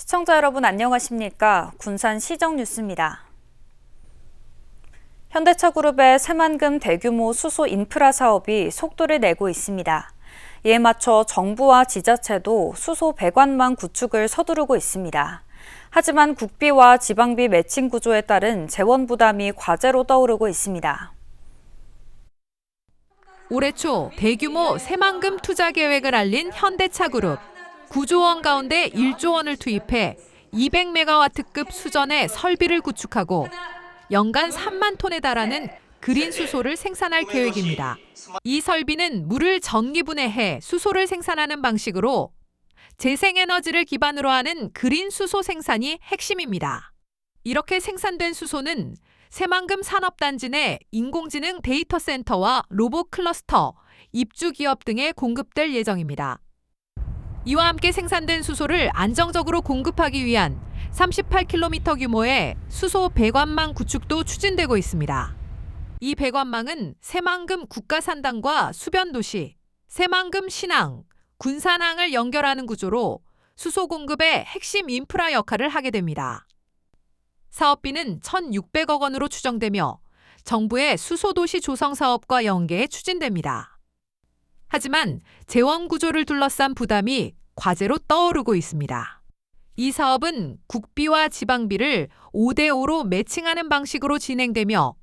시청자 여러분 안녕하십니까? 군산 시정 뉴스입니다. 현대차그룹의 새만금 대규모 수소 인프라 사업이 속도를 내고 있습니다. 이에 맞춰 정부와 지자체도 수소 배관망 구축을 서두르고 있습니다. 하지만 국비와 지방비 매칭 구조에 따른 재원 부담이 과제로 떠오르고 있습니다. 올해 초 대규모 새만금 투자 계획을 알린 현대차그룹. 9조 원 가운데 1조 원을 투입해 200메가와트급 수전의 설비를 구축하고 연간 3만 톤에 달하는 그린 수소를 생산할 계획입니다. 이 설비는 물을 전기분해해 수소를 생산하는 방식으로 재생에너지를 기반으로 하는 그린 수소 생산이 핵심입니다. 이렇게 생산된 수소는 새만금 산업단지 내 인공지능 데이터 센터와 로봇 클러스터, 입주 기업 등에 공급될 예정입니다. 이와 함께 생산된 수소를 안정적으로 공급하기 위한 38km 규모의 수소 배관망 구축도 추진되고 있습니다. 이 배관망은 새만금 국가산당과 수변도시, 새만금 신항, 군산항을 연결하는 구조로 수소 공급의 핵심 인프라 역할을 하게 됩니다. 사업비는 1,600억 원으로 추정되며 정부의 수소도시 조성 사업과 연계해 추진됩니다. 하지만 재원 구조를 둘러싼 부담이 과제로 떠오르고 있습니다. 이 사업은 국비와 지방비를 5대5로 매칭하는 방식으로 진행되며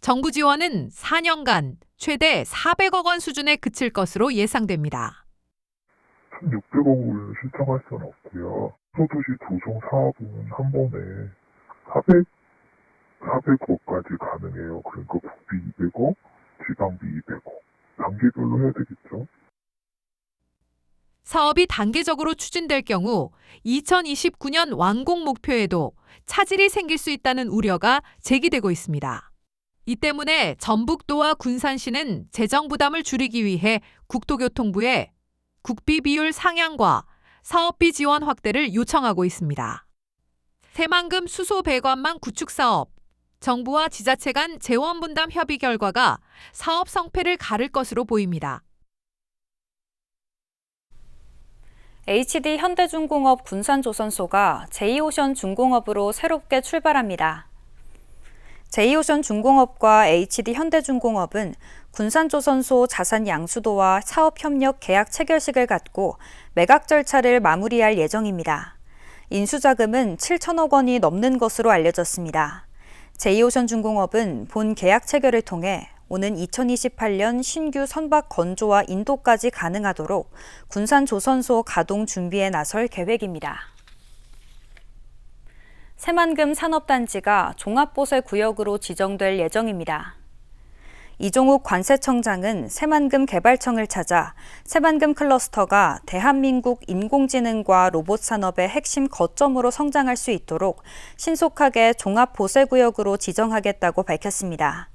정부 지원은 4년간 최대 400억 원 수준에 그칠 것으로 예상됩니다. 1,600억을 신청할 수는 없고요. 수소도시 조성 사업은 한 번에 400억까지 가능해요. 그러니까 국비 200억, 지방비 200억. 단계별로 해야 되겠죠. 사업이 단계적으로 추진될 경우 2029년 완공 목표에도 차질이 생길 수 있다는 우려가 제기되고 있습니다. 이 때문에 전북도와 군산시는 재정 부담을 줄이기 위해 국토교통부에 국비 비율 상향과 사업비 지원 확대를 요청하고 있습니다. 새만금 수소 배관망 구축 사업, 정부와 지자체 간 재원 분담 협의 결과가 사업 성패를 가를 것으로 보입니다. HD 현대중공업 군산조선소가 제이오션중공업으로 새롭게 출발합니다. 제이오션중공업과 HD 현대중공업은 군산조선소 자산 양수도와 사업협력 계약 체결식을 갖고 매각 절차를 마무리할 예정입니다. 인수자금은 7천억 원이 넘는 것으로 알려졌습니다. 제이오션중공업은 본 계약 체결을 통해 오는 2028년 신규 선박 건조와 인도까지 가능하도록 군산조선소 가동 준비에 나설 계획입니다. 새만금 산업단지가 종합보세구역으로 지정될 예정입니다. 이종욱 관세청장은 새만금 개발청을 찾아 새만금 클러스터가 대한민국 인공지능과 로봇 산업의 핵심 거점으로 성장할 수 있도록 신속하게 종합보세구역으로 지정하겠다고 밝혔습니다.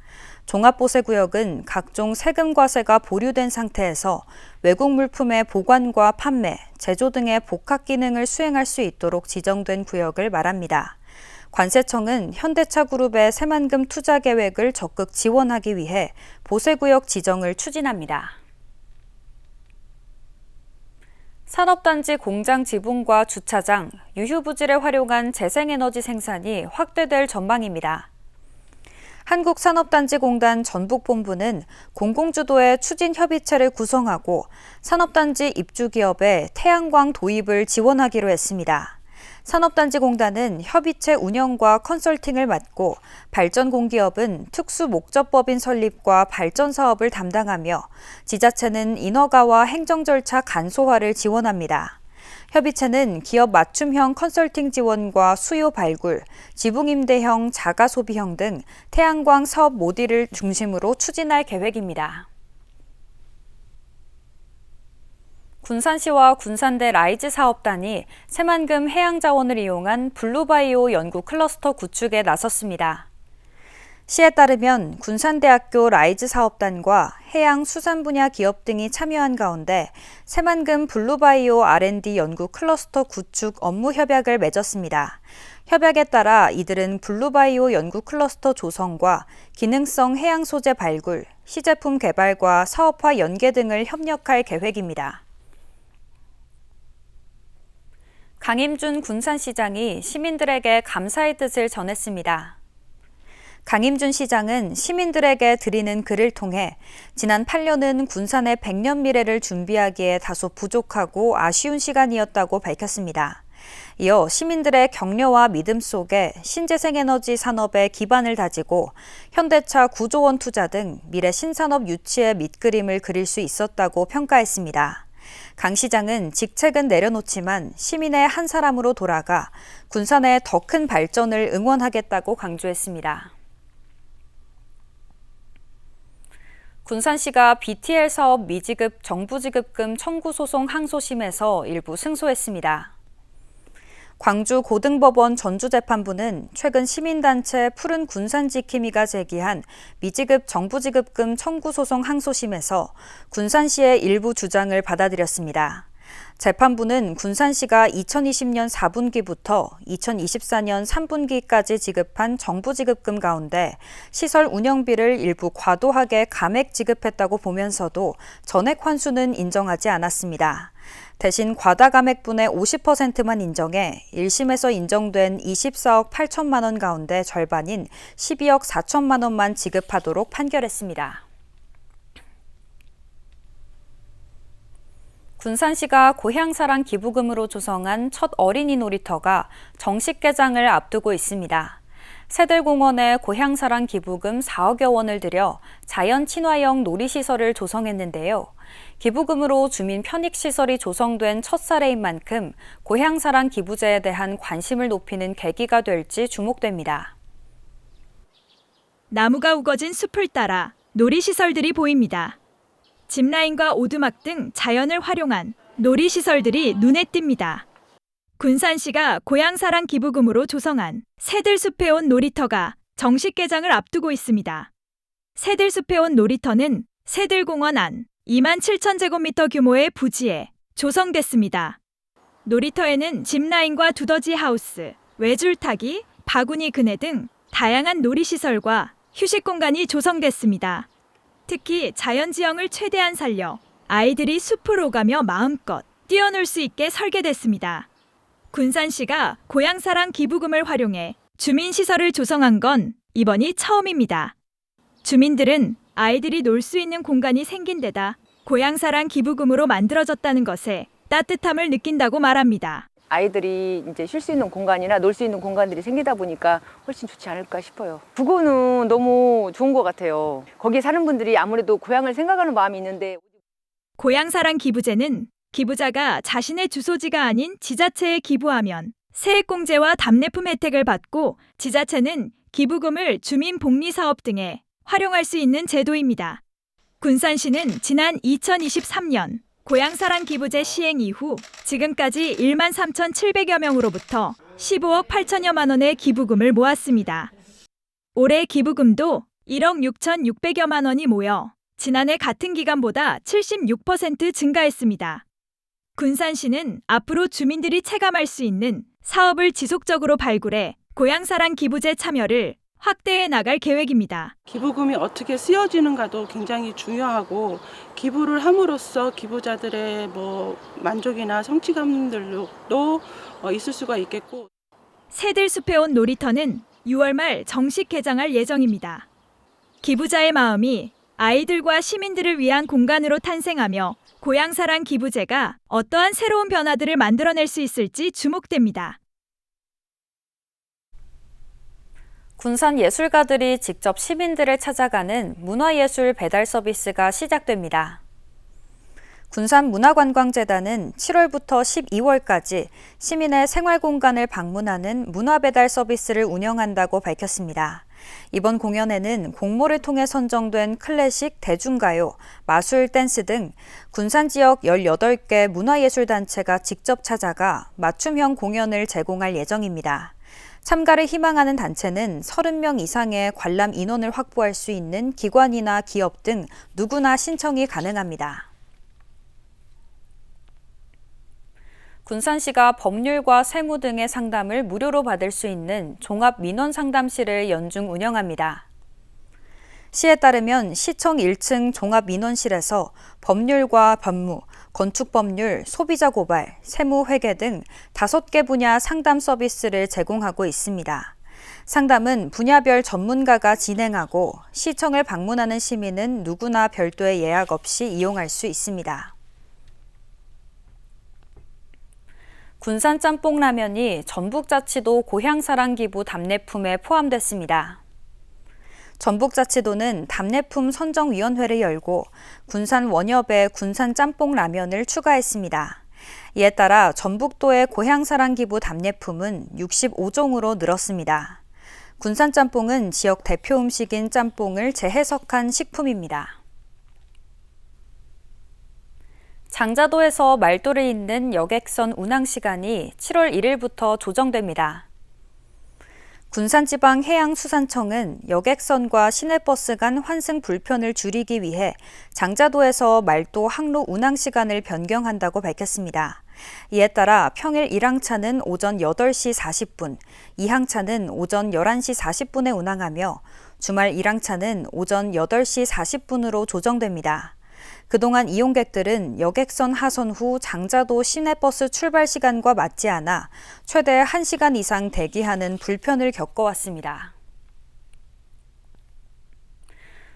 종합보세구역은 각종 세금 과세가 보류된 상태에서 외국 물품의 보관과 판매, 제조 등의 복합 기능을 수행할 수 있도록 지정된 구역을 말합니다. 관세청은 현대차그룹의 새만금 투자 계획을 적극 지원하기 위해 보세구역 지정을 추진합니다. 산업단지 공장 지붕과 주차장, 유휴부지를 활용한 재생에너지 생산이 확대될 전망입니다. 한국산업단지공단 전북본부는 공공주도의 추진협의체를 구성하고 산업단지 입주기업의 태양광 도입을 지원하기로 했습니다. 산업단지공단은 협의체 운영과 컨설팅을 맡고 발전공기업은 특수목적법인 설립과 발전 사업을 담당하며 지자체는 인허가와 행정 절차 간소화를 지원합니다. 협의체는 기업 맞춤형 컨설팅 지원과 수요 발굴, 지붕임대형, 자가소비형 등 태양광 사업 모델을 중심으로 추진할 계획입니다. 군산시와 군산대 라이즈 사업단이 새만금 해양자원을 이용한 블루바이오 연구 클러스터 구축에 나섰습니다. 시에 따르면 군산대학교 라이즈 사업단과 해양 수산 분야 기업 등이 참여한 가운데 새만금 블루바이오 R&D 연구 클러스터 구축 업무 협약을 맺었습니다. 협약에 따라 이들은 블루바이오 연구 클러스터 조성과 기능성 해양 소재 발굴, 시제품 개발과 사업화 연계 등을 협력할 계획입니다. 강임준 군산시장이 시민들에게 감사의 뜻을 전했습니다. 강임준 시장은 시민들에게 드리는 글을 통해 지난 8년은 군산의 100년 미래를 준비하기에 다소 부족하고 아쉬운 시간이었다고 밝혔습니다. 이어 시민들의 격려와 믿음 속에 신재생에너지 산업의 기반을 다지고 현대차 9조 원 투자 등 미래 신산업 유치의 밑그림을 그릴 수 있었다고 평가했습니다. 강 시장은 직책은 내려놓지만 시민의 한 사람으로 돌아가 군산의 더 큰 발전을 응원하겠다고 강조했습니다. 군산시가 BTL 사업 미지급 정부지급금 청구 소송 항소심에서 일부 승소했습니다. 광주 고등법원 전주재판부는 최근 시민단체 푸른 군산지킴이가 제기한 미지급 정부지급금 청구 소송 항소심에서 군산시의 일부 주장을 받아들였습니다. 재판부는 군산시가 2020년 4분기부터 2024년 3분기까지 지급한 정부지급금 가운데 시설 운영비를 일부 과도하게 감액 지급했다고 보면서도 전액 환수는 인정하지 않았습니다. 대신 과다 감액분의 50%만 인정해 1심에서 인정된 24억 8천만 원 가운데 절반인 12억 4천만 원만 지급하도록 판결했습니다. 군산시가 고향사랑 기부금으로 조성한 첫 어린이 놀이터가 정식 개장을 앞두고 있습니다. 새들공원에 고향사랑 기부금 4억여 원을 들여 자연 친화형 놀이시설을 조성했는데요. 기부금으로 주민 편익시설이 조성된 첫 사례인 만큼 고향사랑 기부제에 대한 관심을 높이는 계기가 될지 주목됩니다. 나무가 우거진 숲을 따라 놀이시설들이 보입니다. 짚라인과 오두막 등 자연을 활용한 놀이시설들이 눈에 띕니다. 군산시가 고향사랑 기부금으로 조성한 새들숲에 온 놀이터가 정식 개장을 앞두고 있습니다. 새들숲에 온 놀이터는 새들공원 안 27,000제곱미터 규모의 부지에 조성됐습니다. 놀이터에는 짚라인과 두더지 하우스, 외줄타기, 바구니 그네 등 다양한 놀이시설과 휴식 공간이 조성됐습니다. 특히 자연지형을 최대한 살려 아이들이 숲을 오가며 마음껏 뛰어놀 수 있게 설계됐습니다. 군산시가 고향사랑 기부금을 활용해 주민시설을 조성한 건 이번이 처음입니다. 주민들은 아이들이 놀 수 있는 공간이 생긴 데다 고향사랑 기부금으로 만들어졌다는 것에 따뜻함을 느낀다고 말합니다. 아이들이 이제 쉴 수 있는 공간이나 놀 수 있는 공간들이 생기다 보니까 훨씬 좋지 않을까 싶어요. 부고는 너무 좋은 것 같아요. 거기 사는 분들이 아무래도 고향을 생각하는 마음이 있는데 고향사랑 기부제는 기부자가 자신의 주소지가 아닌 지자체에 기부하면 세액공제와 답례품 혜택을 받고 지자체는 기부금을 주민복리사업 등에 활용할 수 있는 제도입니다. 군산시는 지난 2023년 고향사랑 기부제 시행 이후 지금까지 13,700여 명으로부터 15억 8천여만 원의 기부금을 모았습니다. 올해 기부금도 1억 6,600여만 원이 모여 지난해 같은 기간보다 76% 증가했습니다. 군산시는 앞으로 주민들이 체감할 수 있는 사업을 지속적으로 발굴해 고향사랑 기부제 참여를 확대해 나갈 계획입니다. 기부금이 어떻게 쓰여지는가도 굉장히 중요하고 기부를 함으로써 기부자들의 만족이나 성취감들도 있을 수가 있겠고 새들숲에 온 놀이터는 6월 말 정식 개장할 예정입니다. 기부자의 마음이 아이들과 시민들을 위한 공간으로 탄생하며 고향사랑 기부제가 어떠한 새로운 변화들을 만들어낼 수 있을지 주목됩니다. 군산 예술가들이 직접 시민들을 찾아가는 문화예술 배달 서비스가 시작됩니다. 군산문화관광재단은 7월부터 12월까지 시민의 생활공간을 방문하는 문화배달 서비스를 운영한다고 밝혔습니다. 이번 공연에는 공모를 통해 선정된 클래식, 대중가요, 마술, 댄스 등 군산 지역 18개 문화예술단체가 직접 찾아가 맞춤형 공연을 제공할 예정입니다. 참가를 희망하는 단체는 30명 이상의 관람 인원을 확보할 수 있는 기관이나 기업 등 누구나 신청이 가능합니다. 군산시가 법률과 세무 등의 상담을 무료로 받을 수 있는 종합민원상담실을 연중 운영합니다. 시에 따르면 시청 1층 종합민원실에서 법률과 법무, 건축법률, 소비자 고발, 세무회계 등 5개 분야 상담 서비스를 제공하고 있습니다. 상담은 분야별 전문가가 진행하고 시청을 방문하는 시민은 누구나 별도의 예약 없이 이용할 수 있습니다. 군산 짬뽕라면이 전북자치도 고향사랑 기부 답례품에 포함됐습니다. 전북자치도는 답례품 선정위원회를 열고 군산 원협에 군산 짬뽕 라면을 추가했습니다. 이에 따라 전북도의 고향사랑 기부 답례품은 65종으로 늘었습니다. 군산 짬뽕은 지역 대표 음식인 짬뽕을 재해석한 식품입니다. 장자도에서 말도를 잇는 여객선 운항 시간이 7월 1일부터 조정됩니다. 군산지방해양수산청은 여객선과 시내버스 간 환승 불편을 줄이기 위해 장자도에서 말도 항로 운항 시간을 변경한다고 밝혔습니다. 이에 따라 평일 1항차는 오전 8시 40분, 2항차는 오전 11시 40분에 운항하며 주말 1항차는 오전 8시 40분으로 조정됩니다. 그동안 이용객들은 여객선 하선 후 장자도 시내버스 출발 시간과 맞지 않아 최대 1시간 이상 대기하는 불편을 겪어왔습니다.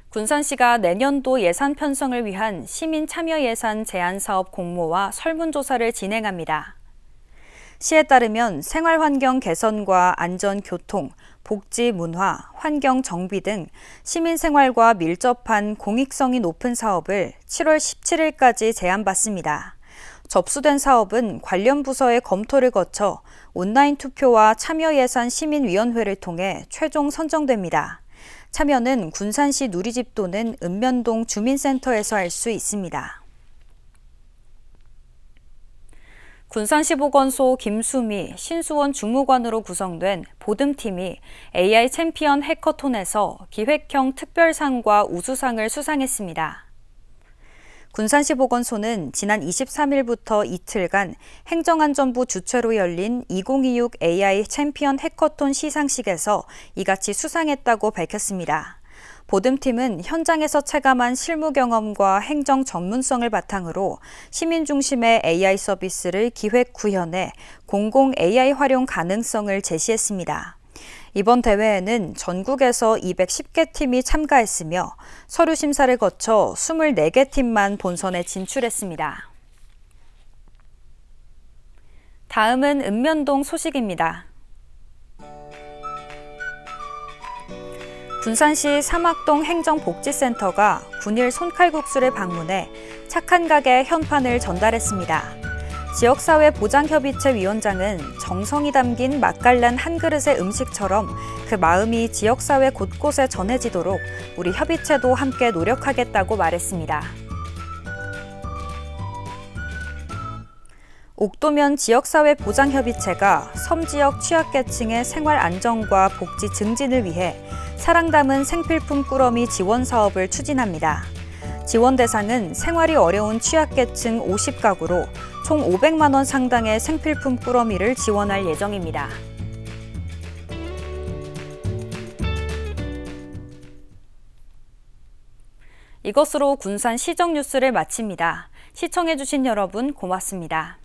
군산시가 내년도 예산 편성을 위한 시민 참여 예산 제안 사업 공모와 설문조사를 진행합니다. 시에 따르면 생활환경 개선과 안전, 교통, 복지, 문화, 환경 정비 등 시민 생활과 밀접한 공익성이 높은 사업을 7월 17일까지 제안받습니다. 접수된 사업은 관련 부서의 검토를 거쳐 온라인 투표와 참여 예산 시민위원회를 통해 최종 선정됩니다. 참여는 군산시 누리집 또는 읍면동 주민센터에서 할 수 있습니다. 군산시 보건소 김수미, 신수원 주무관으로 구성된 보듬팀이 AI 챔피언 해커톤에서 기획형 특별상과 우수상을 수상했습니다. 군산시 보건소는 지난 23일부터 이틀간 행정안전부 주최로 열린 2026 AI 챔피언 해커톤 시상식에서 이같이 수상했다고 밝혔습니다. 보듬팀은 현장에서 체감한 실무 경험과 행정 전문성을 바탕으로 시민 중심의 AI 서비스를 기획 구현해 공공 AI 활용 가능성을 제시했습니다. 이번 대회에는 전국에서 210개 팀이 참가했으며 서류 심사를 거쳐 24개 팀만 본선에 진출했습니다. 다음은 읍면동 소식입니다. 군산시 사막동 행정복지센터가 군일 손칼국수를 방문해 착한 가게 현판을 전달했습니다. 지역사회 보장협의체 위원장은 정성이 담긴 맛깔난 한 그릇의 음식처럼 그 마음이 지역사회 곳곳에 전해지도록 우리 협의체도 함께 노력하겠다고 말했습니다. 옥도면 지역사회 보장협의체가 섬지역 취약계층의 생활 안정과 복지 증진을 위해 사랑 담은 생필품 꾸러미 지원 사업을 추진합니다. 지원 대상은 생활이 어려운 취약계층 50가구로 총 500만 원 상당의 생필품 꾸러미를 지원할 예정입니다. 이것으로 군산 시정 뉴스를 마칩니다. 시청해주신 여러분 고맙습니다.